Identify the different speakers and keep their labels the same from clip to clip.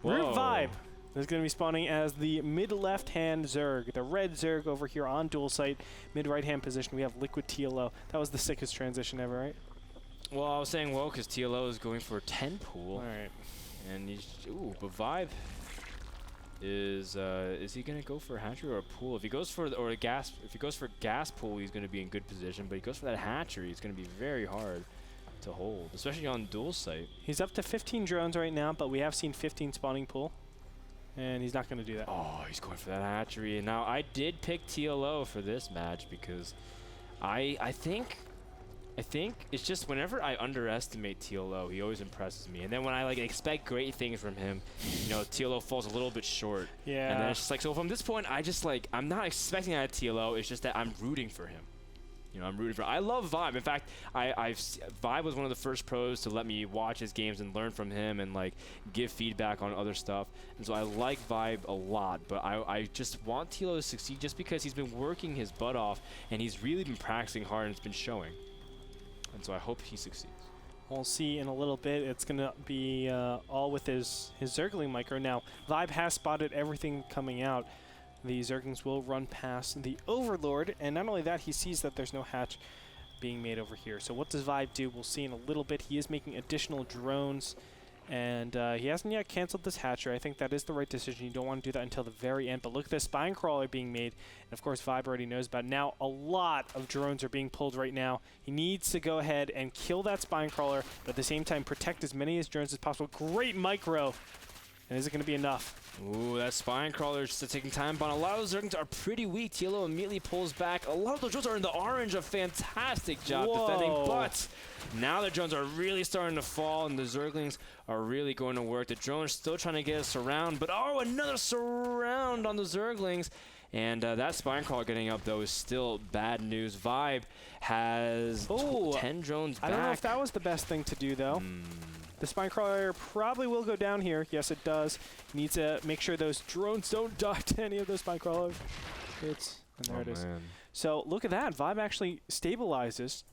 Speaker 1: Root ViBe is going to be spawning as the mid-left-hand Zerg. The red Zerg over here on dual site, mid-right-hand position. We have Liquid TLO. That was the sickest transition ever, right?
Speaker 2: Well, I was saying well because TLO is going for a 10 pool.
Speaker 1: All right.
Speaker 2: And he's, but ViBe is he gonna go for a hatchery or a pool? If he goes for gas pool, he's gonna be in good position. But he goes for that hatchery, it's gonna be very hard to hold, especially on dual site.
Speaker 1: He's up to 15 drones right now, but we have seen 15 spawning pool, and he's not gonna do that.
Speaker 2: Oh, he's going for that hatchery. And now I did pick TLO for this match because I think it's just whenever I underestimate TLO, he always impresses me. And then when I like expect great things from him, you know, TLO falls a little bit short.
Speaker 1: Yeah.
Speaker 2: And then it's just like, so from this point, I just like, I'm not expecting that at TLO. It's just that I'm rooting for him. You know, I'm rooting for him. I love ViBe. In fact, ViBe was one of the first pros to let me watch his games and learn from him and like give feedback on other stuff. And so I like ViBe a lot, but I just want TLO to succeed just because he's been working his butt off and he's really been practicing hard and it's been showing. And so I hope he succeeds.
Speaker 1: We'll see in a little bit. It's going to be all with his Zergling micro. Now, ViBe has spotted everything coming out. The Zerglings will run past the Overlord, and not only that, he sees that there's no hatch being made over here. So what does ViBe do? We'll see in a little bit. He is making additional drones, and he hasn't yet canceled this hatchery. I think that is the right decision. You don't want to do that until the very end. But look at this spine crawler being made. And of course, ViBe already knows about it. Now, a lot of drones are being pulled right now. He needs to go ahead and kill that spine crawler, but at the same time, protect as many of his drones as possible. Great micro. And is it going to be enough?
Speaker 2: Ooh, that spine crawler is just taking time, but a lot of those Zerglings are pretty weak. TLO immediately pulls back. A lot of those drones are in the orange. A fantastic job defending, but now the drones are really starting to fall, and the Zerglings are really going to work. The drone's still trying to get a surround, but oh, another surround on the Zerglings. And that spine crawler getting up, though, is still bad news. ViBe has 10 drones back.
Speaker 1: I don't know if that was the best thing to do, though. The spine crawler probably will go down here. Yes, it does. Needs to make sure those drones don't die to any of those spine crawlers. And there it is.
Speaker 2: Man.
Speaker 1: So look at that. ViBe actually stabilizes.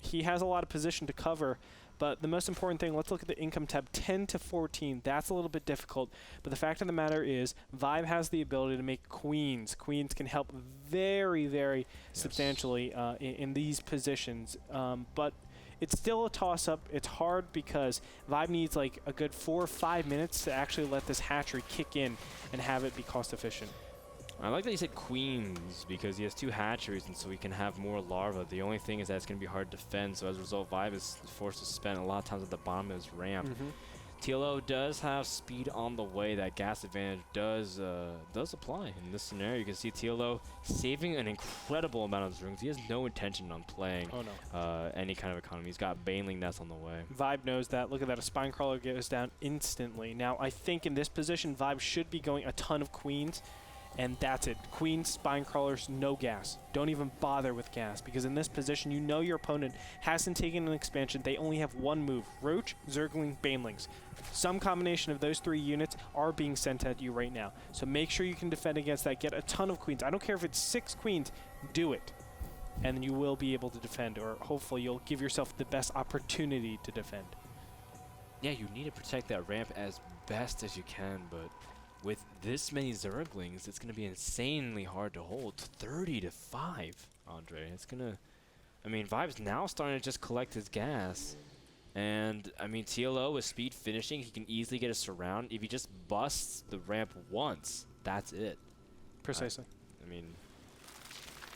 Speaker 1: He has a lot of position to cover. But the most important thing, let's look at the income tab, 10 to 14. That's a little bit difficult. But the fact of the matter is, ViBe has the ability to make queens. Queens can help very, very substantially in these positions. But it's still a toss-up. It's hard because ViBe needs like a good 4 or 5 minutes to actually let this hatchery kick in and have it be cost-efficient.
Speaker 2: I like that he said queens because he has 2 hatcheries, and so he can have more larvae. The only thing is that it's going to be hard to defend, so as a result, ViBe is forced to spend a lot of times at the bottom of his ramp. TLO does have speed on the way. That gas advantage does apply in this scenario. You can see TLO saving an incredible amount of Zerglings. He has no intention on playing any kind of economy. He's got Baneling Nest on the way.
Speaker 1: ViBe knows that. Look at that. A spine crawler goes down instantly. Now, I think in this position, ViBe should be going a ton of queens. And that's it. Queens, spine crawlers, no gas. Don't even bother with gas, because in this position, you know your opponent hasn't taken an expansion. They only have one move: Roach, Zergling, Banelings. Some combination of those 3 units are being sent at you right now. So make sure you can defend against that. Get a ton of queens. I don't care if it's 6 queens. Do it. And then you will be able to defend, or hopefully you'll give yourself the best opportunity to defend.
Speaker 2: Yeah, you need to protect that ramp as best as you can, but with this many Zerglings, it's going to be insanely hard to hold. 30 to 5, Andre. It's going to... I mean, ViBe's now starting to just collect his gas. And, I mean, TLO with speed finishing, he can easily get a surround. If he just busts the ramp once, that's it.
Speaker 1: Precisely.
Speaker 2: I mean...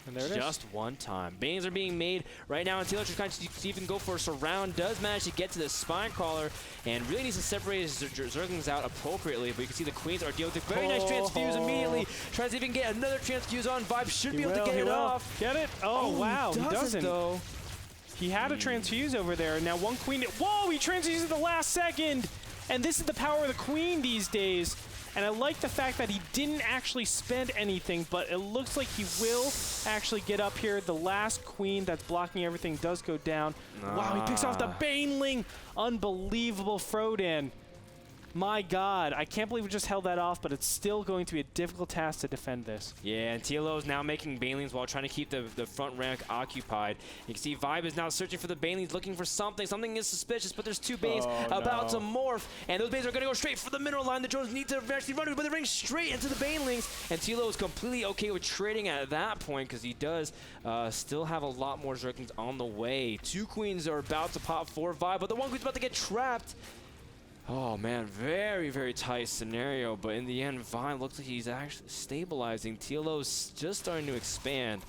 Speaker 1: And there it is.
Speaker 2: Just one time. Bangs are being made right now, and TLO trying to see if he can go for a surround. Does manage to get to the spine crawler, and really needs to separate his Zerglings out appropriately. But you can see the queens are dealing with a very nice transfuse immediately. Tries to even get another transfuse on. ViBe should be able to get it off.
Speaker 1: Get it? Oh, wow. He doesn't.
Speaker 2: Though.
Speaker 1: He had a transfuse over there. Now one queen. Whoa, he transfused at the last second. And this is the power of the queen these days. And I like the fact that he didn't actually spend anything, but it looks like he will actually get up here. The last queen that's blocking everything does go down. Wow, he picks off the Baneling. Unbelievable. Frodan My God, I can't believe we just held that off, but it's still going to be a difficult task to defend this.
Speaker 2: Yeah, and TLO is now making banelings while trying to keep the front rank occupied. You can see ViBe is now searching for the banelings, looking for something. Something is suspicious, but there's two banes about to morph, and those banes are going to go straight for the mineral line. The drones need to actually run, but they're running straight into the banelings, and TLO is completely okay with trading at that point because he does still have a lot more Zerglings on the way. Two queens are about to pop for ViBe, but the one queen's about to get trapped. Oh man, very, very tight scenario, but in the end, ViBe looks like he's actually stabilizing. TLO's just starting to expand,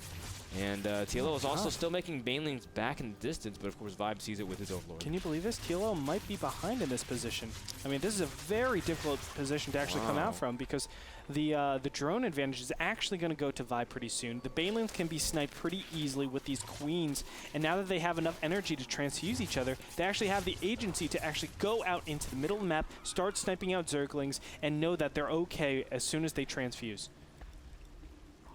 Speaker 2: and TLO is also still making banelings back in the distance, but of course ViBe sees it with his Overlord.
Speaker 1: Can you believe this? TLO might be behind in this position. I mean, this is a very difficult position to actually come out from because the drone advantage is actually going to go to ViBe pretty soon. The banelings can be sniped pretty easily with these queens, and now that they have enough energy to transfuse each other, they actually have the agency to actually go out into the middle of the map, start sniping out Zerglings, and know that they're okay as soon as they transfuse.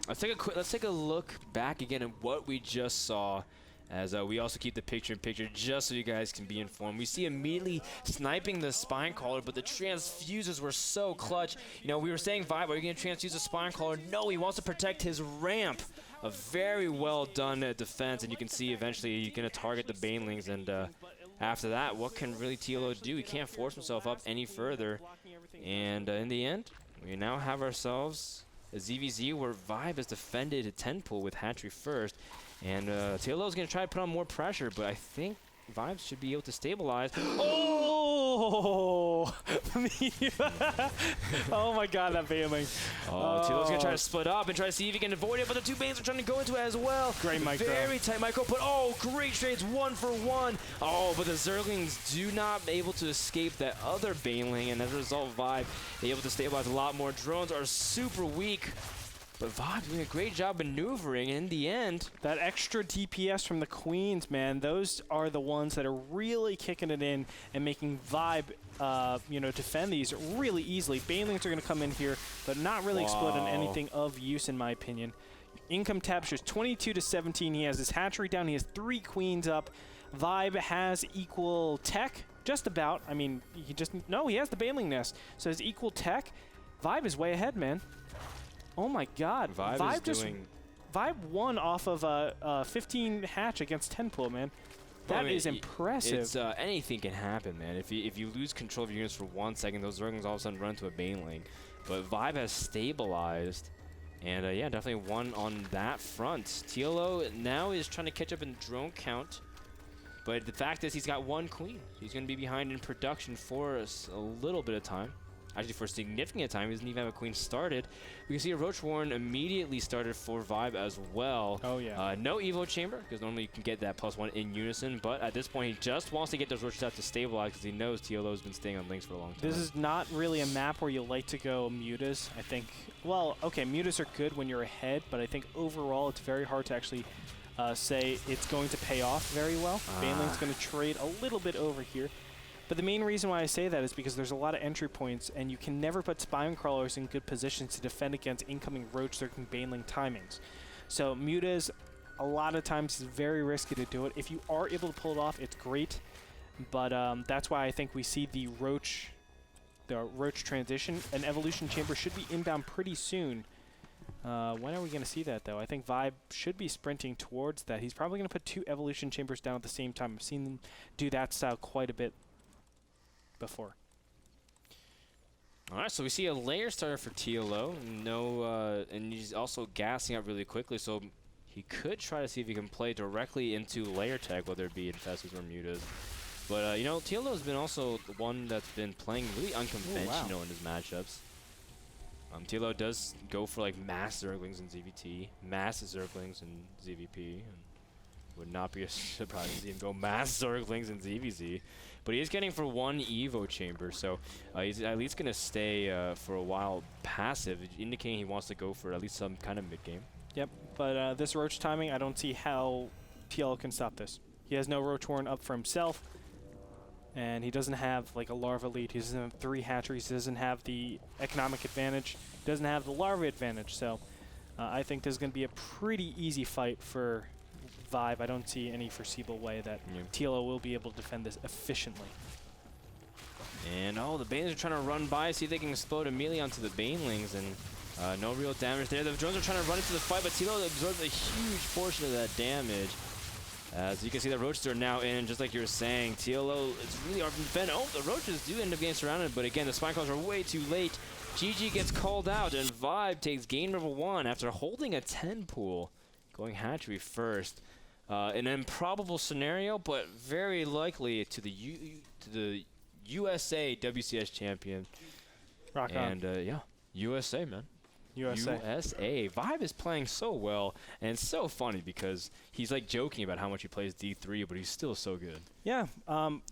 Speaker 2: Let's take a look back again at what we just saw, as we also keep the picture-in-picture just so you guys can be informed. We see immediately sniping the spine crawler, but the transfuses were so clutch. You know, we were saying, ViBe, are you going to transfuse the spine crawler? No, he wants to protect his ramp. A very well done defense, and you can see eventually you're going to target the banelings, and after that, what can really TLO do? He can't force himself up any further, and in the end, we now have ourselves a ZVZ where ViBe has defended a 10 pull with Hatchery first, and TLO is going to try to put on more pressure, but I think ViBe should be able to stabilize.
Speaker 1: Oh! Oh my God, that bailing.
Speaker 2: TLO's going to try to split up and try to see if he can avoid it, but the two banes are trying to go into it as well.
Speaker 1: Great micro.
Speaker 2: Very tight micro, but great trades, 1-for-1. Oh, but the Zerglings do not able to escape that other baneling, and as a result, ViBe able to stabilize a lot more. Drones are super weak. But ViBe doing a great job maneuvering, and in the end,
Speaker 1: that extra DPS from the queens, man, those are the ones that are really kicking it in and making ViBe, defend these really easily. Banelings are going to come in here, but not really explode on anything of use, in my opinion. Income Tapestry is 22-17. He has his hatchery down. He has 3 queens up. ViBe has equal tech, just about. I mean, he has the Baneling Nest, so his equal tech. ViBe is way ahead, man. Oh my God! ViBe won off of a 15 hatch against 10 pull, man. That is impressive.
Speaker 2: It's anything can happen, man. If you lose control of your units for 1 second, those Zerglings all of a sudden run to a Baneling. But ViBe has stabilized, and yeah, definitely won on that front. TLO now is trying to catch up in drone count, but the fact is he's got 1 queen. He's going to be behind in production for us a little bit of time. Actually, for a significant time, he doesn't even have a queen started. We can see a Roach Warren immediately started for ViBe as well.
Speaker 1: Oh, yeah.
Speaker 2: No Evo Chamber, because normally you can get that +1 in unison, but at this point, he just wants to get those Roaches out to stabilize because he knows TLO has been staying on links for a long time.
Speaker 1: This is not really a map where you like to go mutas, I think. Well, okay, mutas are good when you're ahead, but I think overall it's very hard to actually say it's going to pay off very well. Baneling's going to trade a little bit over here. But the main reason why I say that is because there's a lot of entry points, and you can never put spine crawlers in good positions to defend against incoming Roach Zergling Baneling timings. So mutas, a lot of times, is very risky to do it. If you are able to pull it off, it's great. But that's why I think we see the Roach transition. An Evolution Chamber should be inbound pretty soon. When are we going to see that, though? I think ViBe should be sprinting towards that. He's probably going to put 2 Evolution Chambers down at the same time. I've seen them do that style quite a bit before.
Speaker 2: All right, so we see a layer starter for TLO. And he's also gassing up really quickly, so he could try to see if he can play directly into layer tag, whether it be Infestus or Mutas. But, TLO has been also the one that's been playing really unconventional in his matchups. TLO does go for, like, mass Zerglings in ZVT, mass Zerglings in ZVP, and would not be a surprise to see him go mass Zerglings in ZVZ. But he is getting for 1 Evo Chamber, so he's at least going to stay for a while passive, indicating he wants to go for at least some kind of mid-game.
Speaker 1: Yep, but this Roach timing, I don't see how TL can stop this. He has no Roach Warren up for himself, and he doesn't have like a Larva lead. He doesn't have 3 hatcheries. He doesn't have the economic advantage. He doesn't have the Larva advantage, so I think this is going to be a pretty easy fight for ViBe. I don't see any foreseeable way that TLO will be able to defend this efficiently.
Speaker 2: And oh, the Banes are trying to run by, see if they can explode immediately onto the Banelings, and no real damage there. The drones are trying to run into the fight, but TLO absorbs a huge portion of that damage. As you can see, the Roaches are now in, just like you were saying. TLO, it's really hard to defend. Oh, the Roaches do end up getting surrounded, but again, the Spineclaws are way too late. GG gets called out, and ViBe takes game number 1 after holding a 10 pool, going hatchery first. An improbable scenario, but very likely to the USA WCS champion.
Speaker 1: Rock on.
Speaker 2: And yeah, USA, man.
Speaker 1: USA.
Speaker 2: ViBe is playing so well, and it's so funny because he's like joking about how much he plays D3, but he's still so good.
Speaker 1: Yeah.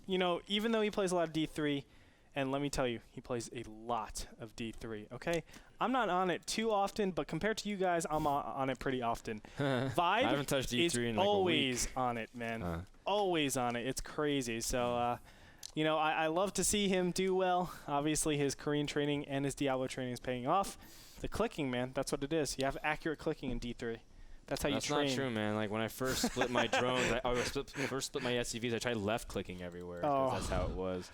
Speaker 1: You know, even though he plays a lot of D3, and let me tell you, he plays a lot of D3, okay? I'm not on it too often, but compared to you guys, I'm on it pretty often. ViBe
Speaker 2: I haven't touched D3
Speaker 1: is
Speaker 2: in like
Speaker 1: always
Speaker 2: a week.
Speaker 1: on it, man. Always on it. It's crazy. So, you know, I love to see him do well. Obviously, his Korean training and his Diablo training is paying off. The clicking, man, that's what it is. You have accurate clicking in D3. That's how you train.
Speaker 2: That's not true, man. Like when I first split my drones, first split my SCVs, I tried left clicking everywhere. That's how it was.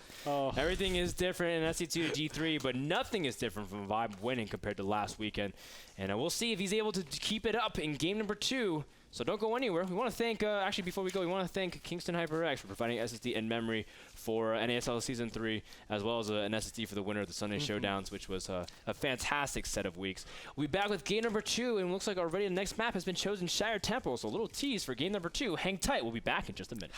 Speaker 2: Everything is different in SC2 to G3, but nothing is different from ViBe winning compared to last weekend. And we'll see if he's able to keep it up in game number 2. So don't go anywhere. We want to thank, actually before we go, we want to thank Kingston HyperX for providing SSD and memory for NASL Season 3, as well as an SSD for the winner of the Sunday Showdowns, which was a fantastic set of weeks. We'll be back with game number 2, and it looks like already the next map has been chosen, Shire Temple. So a little tease for game number 2. Hang tight. We'll be back in just a minute.